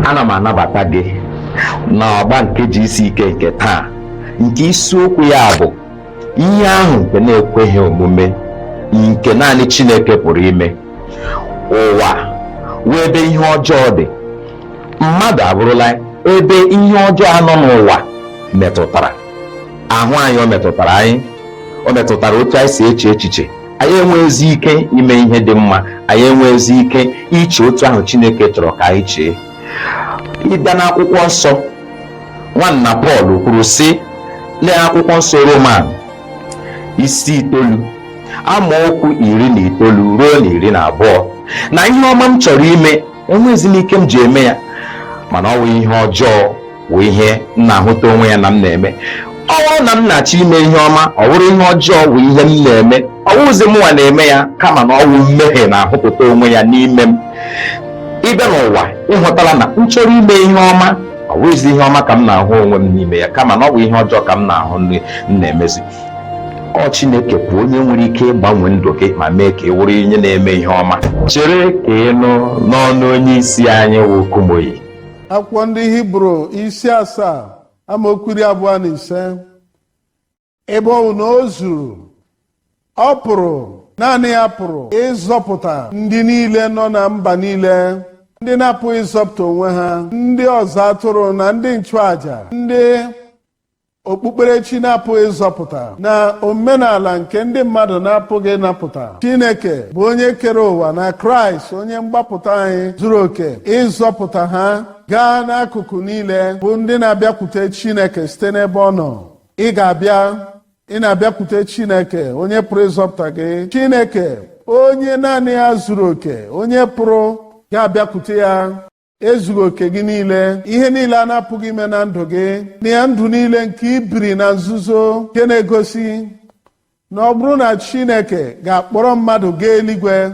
ana m anabata gị na ọgba nke ji isi ike nke taa, nke isiokwu ya bụ ihe ahụ nke na-ekweghị omume nke naanị Chineke pụrụ ime. Ụwa wee ebe ihe ọjọọ dị, mmadụ abụrụla ebe ihe ọjọọ anọ n'ụwa metụtara. Ahụ anyị o metụtara anyị, o metụtara otu anyị si eche echiche. Anyị enweghịzi ike ime ihe dị mma, anyị enweghịzi ike iche otu ahụ Chineke chọrọ ka anyị chee. Ịbịa n'akwụkwọ nsọ, nwanna Pọl kwuru sị, lee akwụkwọ nsọ Roman isi 9 amaokwu 19 ruo na 22, na ihe ọma m chọrọ ime enweghịzi m ike m ji eme ya, mana ọ bụ ihe ọjọọ bụ ihe m na-ahụta onwe ya na m na-eme. Ọ bụrụ na m na-achọ ime ihe ọma, ọ bụrụ ihe ọjọọ bụ ihe m na-eme, ọ bụghịzi mụnwa na-eme ya, kama na ọ bụ mmehie na-ahụpụta onwe ya n'ime m. Ịbịa n'ụwa, ịhụtala na m chọrọ ime ihe ọma, ọ bụghịzi ihe ọma ka m na-ahụ onwe m n'ime ya, kama na ọ bụ ihe ọjọọ ka m na-ahụ m na-emezi. Ọ Chineke bụ onye nwere ike ịgbanwe ndụ gị ma mee ka ị wụrụ onye na-eme ihe ọma. Chere ka ị nụ n'ọnụ onye isi anyị wụ Kumoyi. Akwụkwọ ndị Hibru isi 7 amaokwu 25, ebe ọ bụ na o zuru, ọ pụrụ, naanị ya pụrụ ịzọpụta ndị niile nọ na mba niile, ndị na-apụghị ịzọpụta onwe ha, ndị ọzọ atụrụ na ndị nchụàjà, ndị okpukperechi na-apụghị ịzọpụta, na omenala nke ndị mmadụ na-apụghị ịnapụta. Chineke bụ onye kere ụwa na Kraịst onye mgbapụta anyị zuru oke ịzọpụta ha gaa n'akụkụ niile, bụ ndị na-abịakwute Chineke site n'ebe ọ nọ. Ị na-abịakwute Chineke onye pụrụ ịzọpụta gị. Chineke onye naanị ya zuru oke, onye pụrụ ga-abịakwute ya ezughị oke gị niile, ihe niile a na-apụghị ime na ndụ gị, na ya ndụ niile nke ibiri na nzuzo, nke na-egosi na ọ bụrụ na Chineke ga-akpọrọ mmadụ gaa eluigwe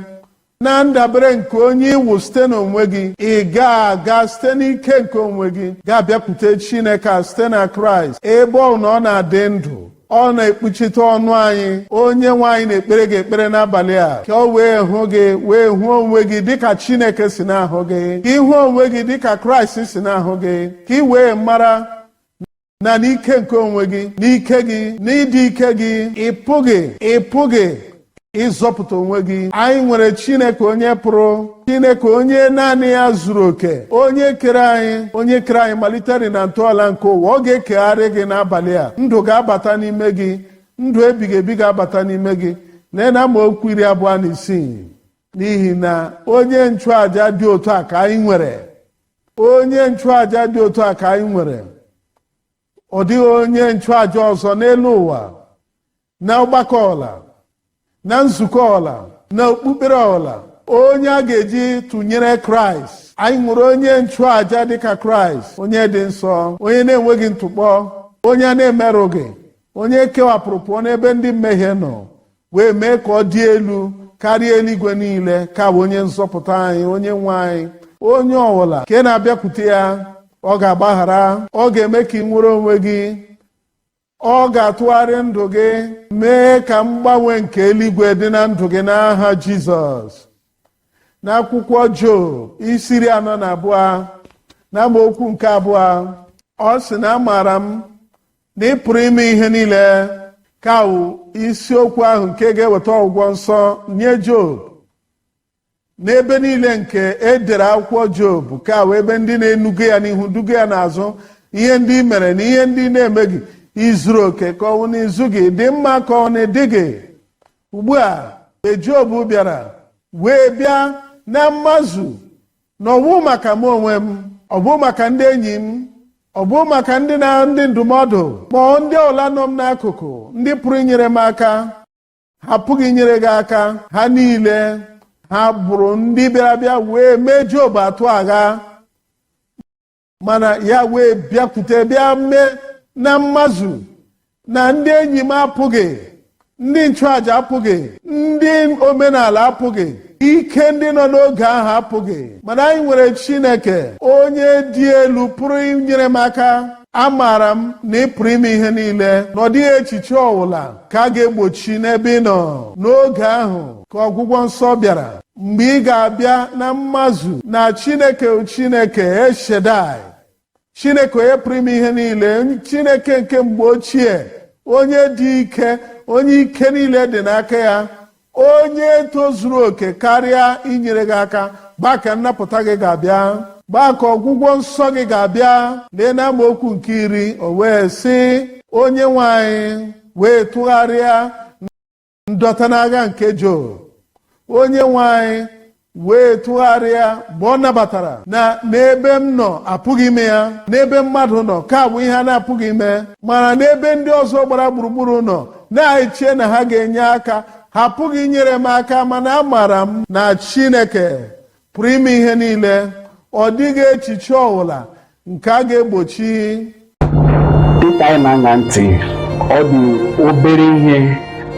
na ndabere nke onye iwu site n'onwe gị, ị ga-aga site n'ike nke onwe gị ga-abịakwute Chineke site na Kraịst, ebe ọ na ọ na-adị ndụ. Ọ na-ekpuchite ọnụ anyị. Onye nwe anyị na-ekpere gị ekpere n'abalị a ka ọ wee hụ gị, wee hụ onwe gị dịka Chineke si na-ahụ gị, ka ịhụ onwe gị dịka Kraịst si na-ahụ gị, ka ị wee mara na n'ike nke onwe gị, n'ike gị, n'ịdị ike gị, ị pụghị ịzọpụta onwe gị. Anyị nwere Chineke onye pụrụ, Chineke onye naanị ya zuru oke, onye kere anyị malitere na ntọala nke ụwa. Ọ ga-ekegharị gị n'abalị a. Ndụ ga-abata n'ime gị, ndụ ebighị ebi ga-abata n'ime gị. Lee na amaokwu 26, n'ihi na onye nchụaja dị otu a ka anyị nwere. Onye nchụaja dị otu a ka anyị nwere. Ọ dịghị onye nchụaja ọzọ n'elu ụwa, na ọgbakọ ọla, na nzukọ ọla, na okpukpere ọla, onye a ga-eji tụnyere Kraịst. Anyị nwere onye nchụaja dịka Kraịst, onye dị nsọ, onye na-enweghị ntụkpọ, onye a na-emerụghị, onye kewapụrụ pụọ n'ebe ndị mmehie nọ, wee mee ka ọ dị elu karịa eluigwe niile, ka bụ onye nzọpụta anyị, onye nwe anyị. Onye ọbụla nke na-abịakwute ya, ọ ga-agbaghara, ọ ga-eme ka ị nwere onwe gị, ọ ga-atụgharị ndụ gị, mee ka mgbanwe nke eluigwe dị na ndụ gị n'aha Jizọs. N'akwụkwọ Job isi 42 na amaokwu nke 2, ọ sị na amaara m na ị pụrụ ime ihe niile, ka wụ isiokwu ahụ nke ga-eweta ọgwụgwọ nsọ nye Job. N'ebe niile nke edere akwụkwọ Job, ka wụ ebe ndị na-enugo ya n'ihu, dugo ya n'azụ, ihe ndị mere na ihe ndị na-eme gị, izuru oke ka ọ n'izu gị, dị mma ka ọ na-ede gị. Ugbu a mgbe Job bịara wee bịa na mmazụ, na ọ bụ maka m onwe m, ọ bụ maka ndị enyi m, ọ bụ maka ndị ndụmọdụ, ma ndị ọla nọ m n'akụkụ, ndị pụrụ inyere m aka, ha pụghị inyere gị aka. Ha niile ha bụrụ ndị bịara wee mee Job atụ agha, mana ya wee bịakwute bịa mee na mmazụ, na ndị enyi m apụghị, ndị nchụaja apụghị, ndị omenala apụghị, ike ndị nọ n'oge ahụ apụghị, mana anyị nwere Chineke onye dị elu pụrụ inyere m aka. Amaara m na ị pụrụ ime ihe niile, na ọ dịghị echiche ọbụla ka a ga-egbochi n'ebe ị nọ. N'oge ahụ ka ọgwụgwọ nsọ bịara, mgbe ị ga-abịa na mmazụ na Chineke Eshedai, Chineke onye pụrụ ime ihe niile, Chineke nke mgbe ochie, onye dị ike, onye ike niile dị n'aka ya, onye tozuru oke karịa inyere gị aka. Gbaa ka nnapụta gị ga-abịa, gbaa ka ọgwụgwọ nsọ gị ga-abịa. Lee na amaokwu nke 10, o wee sị, onye nwe anyị wee tụgharịa ndọta n'agha nke Job. Onye nwe anyị wee tụgharịa mgbe ọ nabatara na n'ebe m nọ apụghị ime ya, n'ebe mmadụ nọ ka bụ ihe a na-apụghị ime, mana n'ebe ndị ọzọ gbara gburugburu nọ na-eche na ha ga-enye aka, ha apụghị inyere m aka. Mana amaara m na Chineke pụrụ ime ihe niile, ọ dịghị echiche ọbụla nke a ga-egbochi. Dịka anyị na-aṅa ntị, ọ dị obere ihe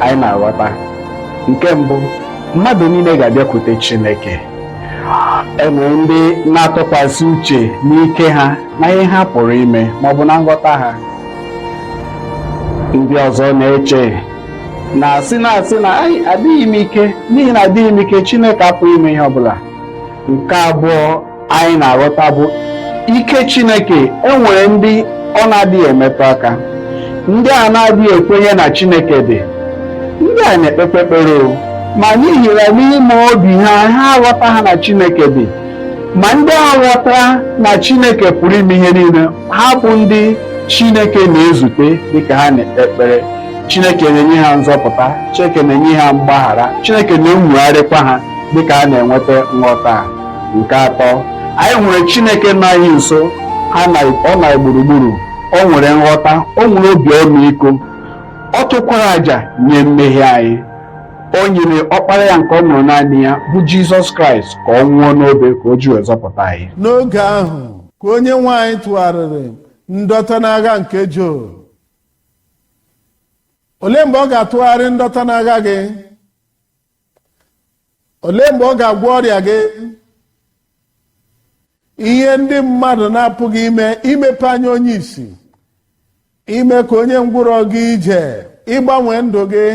anyị na-aghọta. Nke mbụ, mmadụ niile ga-abịakwute Chineke. Enwere ndị na-atụkwasị uche n'ike ha na ihe ha pụrụ ime maọbụ na nghọta ha. Ndị ọzọ na-eche na-asị na adịghị m ike, n'ihi na adịghị m ike, Chineke apụghị ime ihe ọbụla. Nke abụọ anyị na-aghọta bụ ike Chineke. Enwere ndị ọ na-adịghị emetụ aka, ndị a na-adịghị ekwenye na Chineke dị. Ndị a na-ekpekpe ekpere, ma n'ihi na n'ime obi ha aghọta ha na Chineke dị. Ma ndị a ghọtara na Chineke pụrụ ime ihe niile, ha bụ ndị Chineke na-ezute dịka ha na-ekpe ekpere. Chineke na-enye ha nzọpụta, Chineke na-enye ha mgbaghara, Chineke na-enwugharịkwa ha dịka ha na-enweta nghọta. Nke atọ, anyị nwere Chineke nọ anyị nso, ọ nọ gburugburu, o nwere nghọta, o nwere obi ọmịiko, ọ tụkwara àjà nye mmehie anyị. O nyere ọkpara ya nke ọ mụrụ naanị ya bụ Jizọs Kraịst ka ọ nwụọ n'obe ka o ji wee zọpụta anyị. N'oge ahụ ka onye nwe anyị tụgharịrị ndọta n'agha nke Job. Olee mgbe ọ ga-atụgharị ndọta n'agha gị? Olee mgbe ọ ga-agwọ ọrịa gị? Ihe ndị mmadụ na-apụghị ime, imepe anya onye isi, ime ka onye ngwụrọ gị ije, ịgbanwe ndụ gị,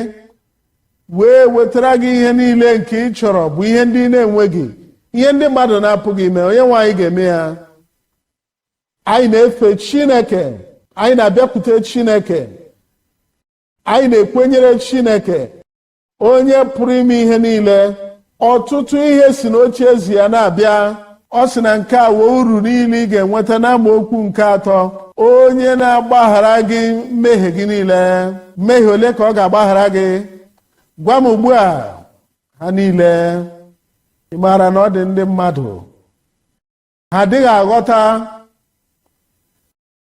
wee wetara gị ihe niile nke ị chọrọ, bụ ihe ndị na-enweghị, ihe ndị mmadụ na-apụghị ime. Onye nwe anyị ga-eme ya. Anyị na-efe Chineke, anyị na-abịakwute Chineke, anyị na-ekwenyere Chineke onye pụrụ ime ihe niile. Ọtụtụ ihe si n'oche ezi ya na-abịa. Ọ sị na nke a wee uru niile ị ga-enweta n'amaokwu nke 3, onye na-agbaghara gị mmehie gị niile. Mmehie ole ka ọ ga-agbaghara gị? Gwa m ugbu a ha niile. Ị maara na ọ dị ndị mmadụ ha adịghị aghọta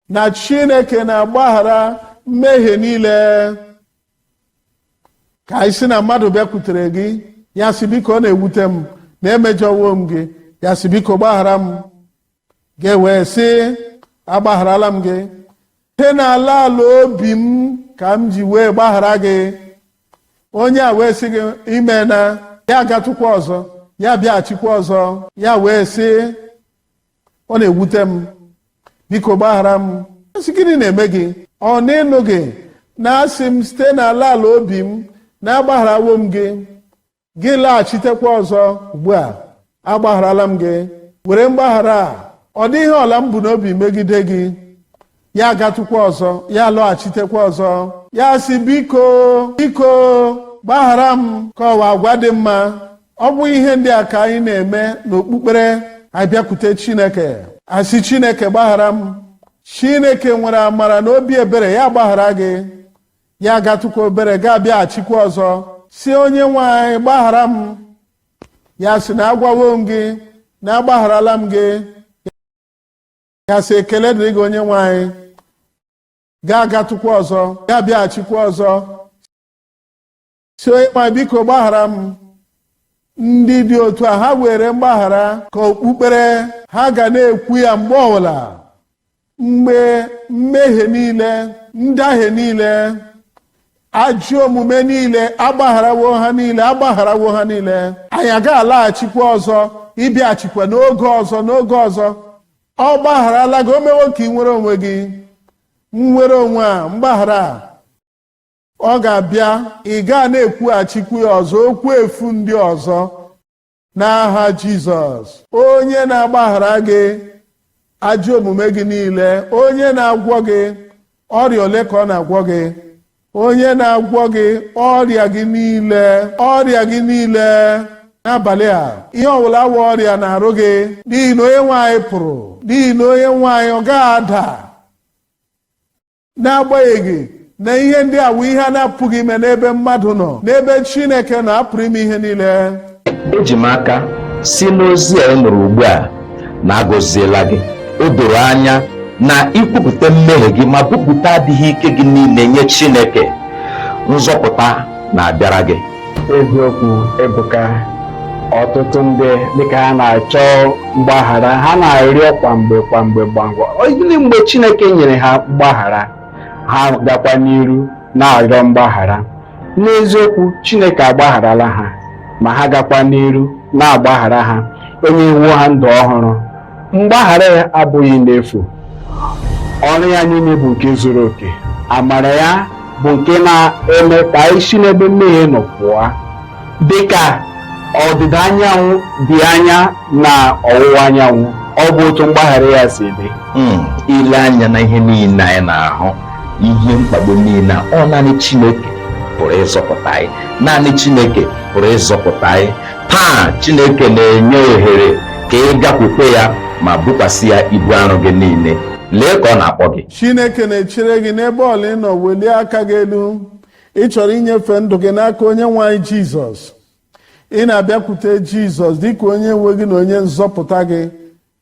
na Chineke na-agbaghara mmehie niile. Ka anyị sị na mmadụ bịakwutere gị, ya sị biko, ọ na-ewute m na emejọwo m gị, ya sị biko gbaghara m, ga-ewee sị agbagharala m gị. He na-ala ala obi m ka m ji wee gbaghara gị. Onye a wee sị gị ime na ya agatụkwa ọzọ, ya bịaghachikwa ọzọ, ya wee sị ọ na-ewute m, biko gbaghara m. Sị gịnị na-eme gị? Ọ n'ịnụ gị na-asị m site n'ala ala obi m na agbagharawo m gị, gị laghachitekwa ọzọ. Ugbu a agbagharala m gị, were mgbaghara a. Ọ dịghị ọla m bụ n'obi megide gị. Ya agatụkwa ọzọ, ya lọghachitekwa ọzọ, ya sị biko gbaghara m, ka ọwa agwa dị mma. Ọ bụ ihe ndị a ka anyị na-eme n'okpukpere. Anyị bịakwute Chineke, asị Chineke gbaghara m. Chineke nwere amara na obi ebere, ya gbaghara gị, ya agatụkwa obere, ga-abịaghachikwa ọzọ, si onye nwe anyị gbaghara m. Ya sị na agwawo m gị na agbagharala m gị, ya sị ekele dịrị gị onye nwe anyị, ga-agatụkwa ọzọ, ga-abịaghachikwa ọzọ, si onye nwe anyị biko gbaghara m. Ndị dị otu a, ha were mgbaghara ka okpukpere. Ha ga na-ekwu ya mgbe ọbụla, mgbe mmehie niile, ndahie niile, ajọ omume niile agbagharawo ha niile, agbagharawo ha niile. Anyị agaghị alaghachikwa ọzọ, ịbịaghachikwa n'oge ọzọ. Ọ gbagharala gị, o mewo ka ị nwere onwe gị. Nwere onwe a, mgbaghara a, ọ ga-abịa, ị gaa na-ekwughachikwu ya ọzọ, okwu efu ndị ọzọ n'aha Jizọs. Onye na-agbaghara gị ajọ omume gị niile, onye na-agwọ gị ọrịa ole ka ọ na-agwọ gị, onye na-agwọ gị ọrịa gị niile n'abalị a, ihe ọbụla wụ ọrịa na-arụ gị, n'ihi na onye nwaanyị pụrụ, n'ihi na onye nwaanyị ọ gaghị ada, n'agbanyeghị na ihe ndị a wụ ihe a na-apụghị ime n'ebe mmadụ nọ. N'ebe Chineke na-apụrụ ime ihe niile. Eji m aka si n'ozi a ị nụrụ ugbu a na-agọziela gị. O doro anya na ikwupụta mmehie gị ma bupụta adịghị ike gị niile nye Chineke, nzọpụta na-abịara gị. Eziokwu ebuka, ọtụtụ ndị dịka ha na-achọ mgbaghara, ha na-arịọ kwamgbe gịnị mgbe Chineke nyere ha mgbaghara, ha gakwa n'iru na-arịọ mgbaghara. N'eziokwu, Chineke agbagharala ha, ma ha gakwa n'iru na-agbaghara ha, onye iwu ha ndụ ọhụrụ. Mgbaghara ya abụghị n'efu, ọrụ ya niile bụ nke zuru oke, amara ya bụ nke na-eme ka anyị si n'ebe mmehie nọ pụọ. Dịka ọdịda anyanwụ dị anya na ọwụwa anyanwụ, ọ bụ otu mgbaghara ya si dị. Ile anya na ihe niile anyị na-ahụ, ihe mkpagbu niile, ọ naanị Chineke pụrụ ịzọpụta anyị. Naanị Chineke pụrụ ịzọpụta anyị. Taa Chineke na-enye ohere ka ị gakwute ya ma bukwasị ya ibu arụ gị niile. Lee ka ọ na-akpọ gị. Chineke na-echere gị n'ebe ọla ị nọ. Welie aka gị elu. Ị chọrọ inyefe ndụ gị n'aka onye nwe anyị Jizọs. Ị na-abịakwute Jizọs dịka onye nwe gị na onye nzọpụta gị.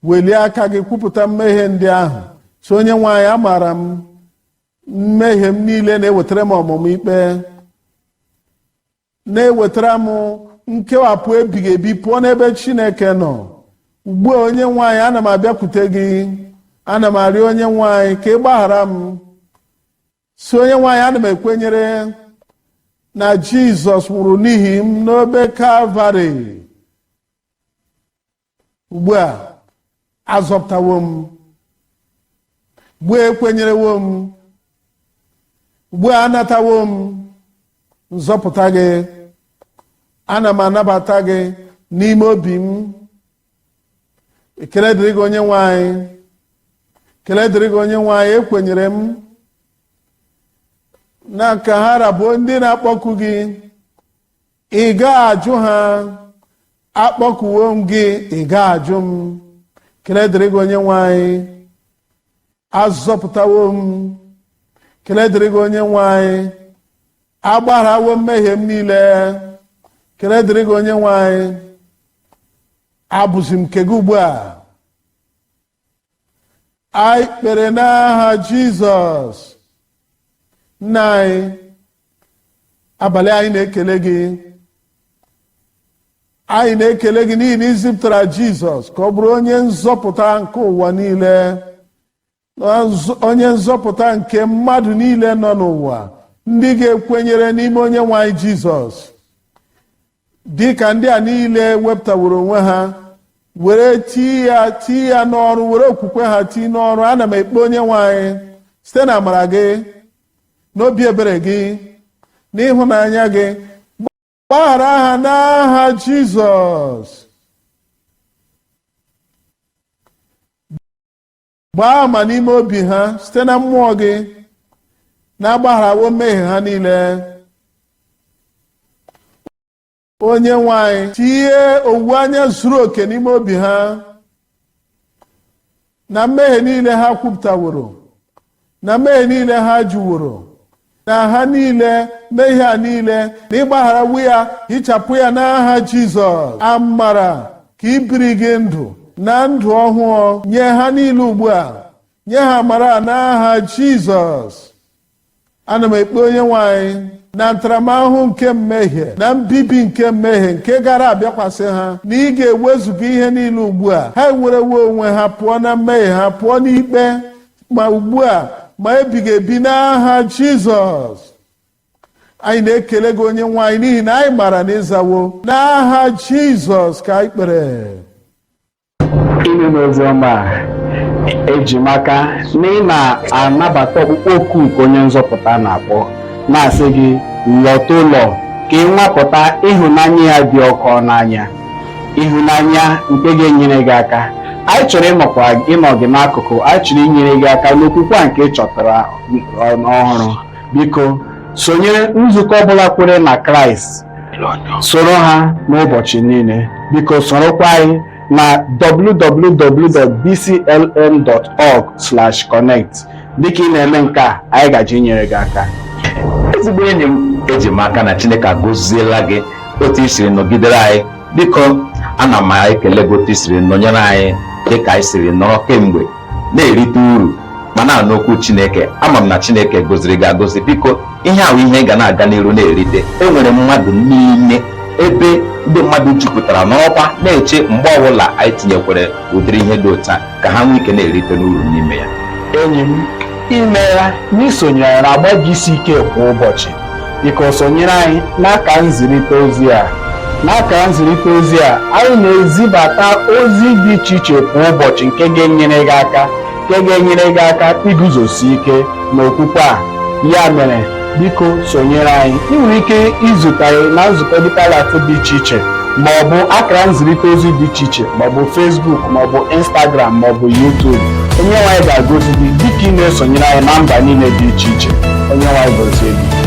Welie aka gị, kwupụta mmehie ndị ahụ. So onye nwe anyị, amaara m mmehie m niile na-ewetara m ọmụmụ ikpe, na-ewetara m nkewapụ ebighị ebi pụọ n'ebe Chineke nọ. Ugbu a onye nwe anyị, ana m abịakwute gị, ana m arịọ onye nwe anyị ka ị gbaghara m. Si onye nwe anyị, ana m ekwenyere na Jizọs nwụrụ n'ihi m n'obe Kalvarị. Ugbu a azọpụtawo m, ugbu a ekwenyerewo m, ugbu a anatawo m nzọpụta gị. Ana m anabata gị n'ime obi m. Ekele dịrị gị onye nwe anyị, ekele dịrị gị onye nwe anyị. Ekwenyere m na ka ha rabụ ndị na-akpọku gị, ị ga-ajụ ha. Akpọkuwo m gị, ị ga-ajụ m. Ekele dịrị gị onye nwe anyị. Azọpụtawo m. Ekele dịrị gị onye nwe anyị. Agbagharawo mmehie m niile. Ekele dịrị gị onye nwe anyị. Abụzi m nke gị ugbu a. Anyị kpere n'aha Jizọs. Nna anyị, abalị anyị na-ekele gị. Anyị na-ekele gị n'ihi na izipụtara Jizọs ka ọ bụrụ onye nzọpụta nke ụwa niile, onye nzọpụta nke mmadụ niile nọ n'ụwa, ndị ga-ekwenyere n'ime onye nwe anyị Jizọs. Dị ka ndị a niile wepụtaworo onwe ha, were tii ya n'ọrụ, were okwukwe ha tii n'ọrụ. Ana m ekpe onye nwe anyị site na amara gị, n'obi ebere gị, n'ịhụnanya gị, gbaghara ha n'aha Jizọs. Gbaa ama n'ime obi ha site na mmụọ gị, na-agbagharawo mmehie ha niile. Onye nwe anyị, tinye owuwe anya zuru oke n'ime obi ha, na mmehie niile ha kwupụtaworo, na mmehie niile ha jụworo, na ha niile, mmehie ha niile, na ịgbagharawo ya, hichapụ ya n'aha Jizọs. Amara ka ibiri gị ndụ na ndụ ọhụụ nye ha niile ugbu a. Nye ha amara n'aha Jizọs. Ana m ekpe onye nwe anyị na ntaramahụhụ nke mmehie na mbibi nke mmehie nke gara abịakwasị ha, na ị ga-ewezuga ihe niile ugbu a. Ha ewerewo onwe ha pụọ na mmehie ha, pụọ n'ikpe, ma ugbu a ma ebighị ebi n'aha Jizọs. anyị na-ekele gị onye nwe anyị n'ihi na anyị mara na ịzawo n'aha Jizọs ka anyị kpere. Ịnụ n'ozi ọma eji maka na ị na-anabata ọkpụkpọ oku nke onye nzọpụta na-akpọ, na-asị gị lọta ụlọ ka ị nwapụta ịhụnanya ya dị ọkụ n'anya, ịhụnanya nke ga-enyere gị aka. Anyị chọrọ ịnọ gị n'akụkụ, anyị chọrọ inyere gị aka n'okwukwe nke ị chọtara ọhụrụ. Biko sonyere nzukọ ọbụla kwere na Kraịst, soro ha n'ụbọchị niile. Biko sorokwa anyị na www.bclm.org/connect. dịka ị na-eme nke a, anyị gaji inyere gị aka. Ezigbo enyi m, eji m aka na Chineke agọziela gị otu i siri nọgidere anyị. Biko ana m ekele gị otu i siri nọnyere anyị dịka anyị siri nọrọ kemgbe na-erite uru ma na-anụ okwu Chineke. Ama m na Chineke gọziri gị agọzi. Biko ihe ahụ ihe ga na-aga n'iru na-erite. Enwere mmadụ n'ime ebe ndị mmadụ jupụtara n'ọkwa na-eche mgbe ọbụla anyị tinyekwere ụdịrị ihe dị otu a ka ha nwee ike na-erite n'uru n'ime ya. Enyi m, imeela n'isonyere na agba gị isi ike kwa ụbọchị. Biko sonyere anyị n'aka nzirịta ozi a. N'aka nzirịta ozi a, anyị na-ezibata ozi dị iche iche kwa ụbọchị nke ga-enyere gị aka iguzosi ike n'okwukwe a. Ya mere, biko sonyere anyị. Ị nwere ike izute anyị na nzukọ dịkalat dị iche iche, ma ọ bụ akara nzirịta ozi dị iche iche, ma ọ bụ Facebook, ma ọ bụ Instagram, ma ọ bụ YouTube. Onye nwe anyị ga-agọzi gị dịka ị na-esonyere anyị na mba niile dị iche iche. Onye nwe anyị gọzie gị.